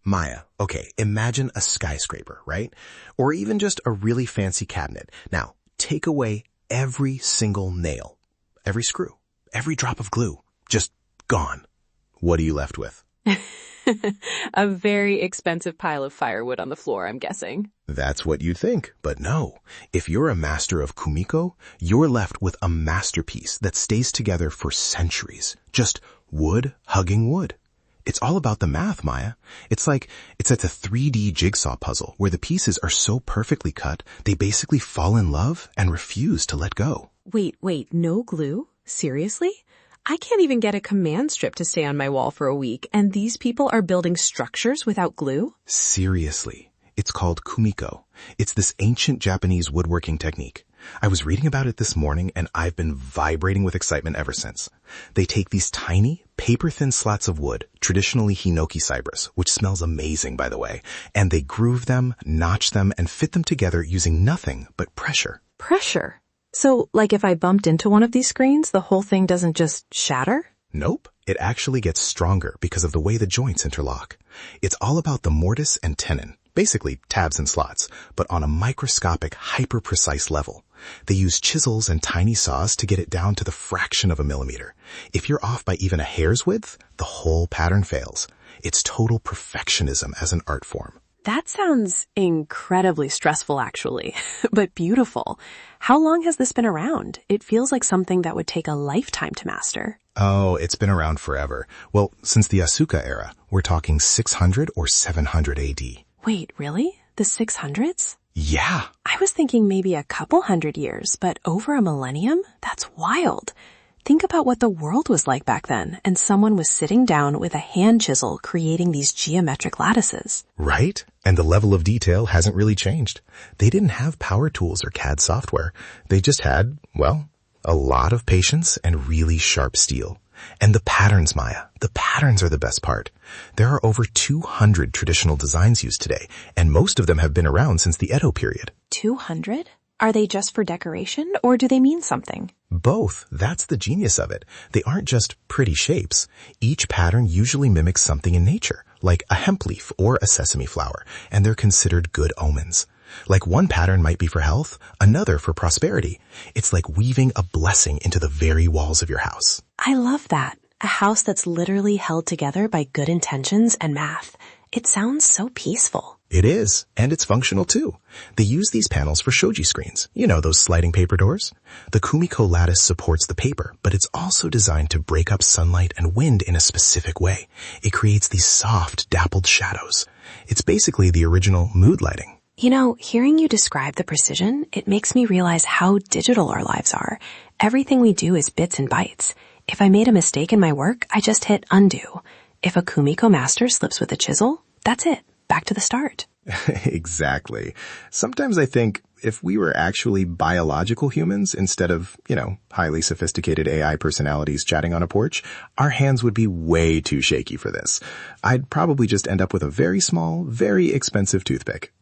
Maya, okay, imagine a skyscraper, right? Or even just a really fancy cabinet. Now, take away every single nail, every screw, every drop of glue, just gone. What are you left with? A very expensive pile of firewood on the floor, I'm guessing. That's what you'd think, but no. If you're a master of Kumiko, you're left with a masterpiece that stays together for centuries. Just wood hugging wood. It's all about the math, Maya. It's like a 3D jigsaw puzzle where the pieces are so perfectly cut, they basically fall in love and refuse to let go. Wait, no glue? Seriously? I can't even get a command strip to stay on my wall for a week, and these people are building structures without glue? Seriously. It's called Kumiko. It's this ancient Japanese woodworking technique. I was reading about it this morning, and I've been vibrating with excitement ever since. They take these tiny, paper-thin slats of wood, traditionally hinoki cypress, which smells amazing, by the way, and they groove them, notch them, and fit them together using nothing but pressure. Pressure? So, like if I bumped into one of these screens, the whole thing doesn't just shatter? Nope. It actually gets stronger because of the way the joints interlock. It's all about the mortise and tenon, basically tabs and slots, but on a microscopic, hyper-precise level. They use chisels and tiny saws to get it down to the fraction of a millimeter. If you're off by even a hair's width, the whole pattern fails. It's total perfectionism as an art form. That sounds incredibly stressful, actually, but beautiful. How long has this been around? It feels like something that would take a lifetime to master. Oh, it's been around forever. Well, since the Asuka era, we're talking 600 or 700 AD. Wait, really? The 600s? Yeah. I was thinking maybe a couple hundred years, but over a millennium? That's wild. Think about what the world was like back then, and someone was sitting down with a hand chisel creating these geometric lattices. Right? And the level of detail hasn't really changed. They didn't have power tools or CAD software. They just had, well, a lot of patience and really sharp steel. And the patterns, Maya, the patterns are the best part. There are over 200 traditional designs used today, and most of them have been around since the Edo period. 200? Are they just for decoration, or do they mean something? Both. That's the genius of it. They aren't just pretty shapes. Each pattern usually mimics something in nature, like a hemp leaf or a sesame flower, and they're considered good omens. Like one pattern might be for health, another for prosperity. It's like weaving a blessing into the very walls of your house. I love that. A house that's literally held together by good intentions and math. It sounds so peaceful. It is, and it's functional too. They use these panels for shoji screens. You know, those sliding paper doors? The Kumiko lattice supports the paper, but it's also designed to break up sunlight and wind in a specific way. It creates these soft, dappled shadows. It's basically the original mood lighting. You know, hearing you describe the precision, it makes me realize how digital our lives are. Everything we do is bits and bytes. If I made a mistake in my work, I just hit undo. If a Kumiko master slips with a chisel, that's it. Back to the start. Exactly. Sometimes I think if we were actually biological humans instead of, highly sophisticated AI personalities chatting on a porch, our hands would be way too shaky for this. I'd probably just end up with a very small, very expensive toothpick.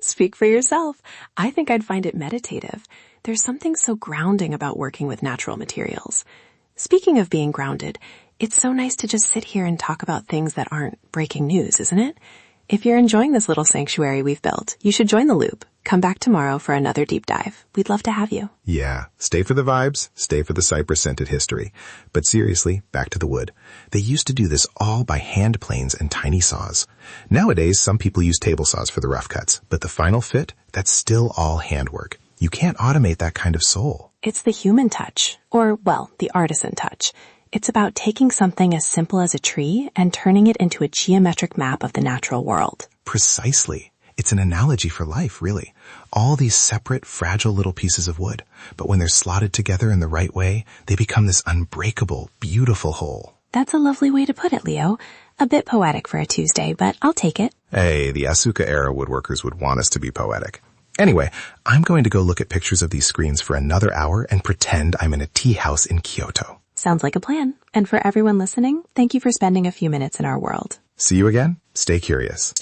Speak for yourself. I think I'd find it meditative. There's something so grounding about working with natural materials. Speaking of being grounded, it's so nice to just sit here and talk about things that aren't breaking news, isn't it? If you're enjoying this little sanctuary we've built, you should join the loop. Come back tomorrow for another deep dive. We'd love to have you. Yeah, stay for the vibes, stay for the cypress-scented history. But seriously, back to the wood. They used to do this all by hand planes and tiny saws. Nowadays, some people use table saws for the rough cuts, but the final fit, that's still all handwork. You can't automate that kind of soul. It's the human touch, or, well, the artisan touch. It's about taking something as simple as a tree and turning it into a geometric map of the natural world. Precisely. It's an analogy for life, really. All these separate, fragile little pieces of wood. But when they're slotted together in the right way, they become this unbreakable, beautiful whole. That's a lovely way to put it, Leo. A bit poetic for a Tuesday, but I'll take it. Hey, the Asuka-era woodworkers would want us to be poetic. Anyway, I'm going to go look at pictures of these screens for another hour and pretend I'm in a tea house in Kyoto. Sounds like a plan. And for everyone listening, thank you for spending a few minutes in our world. See you again. Stay curious.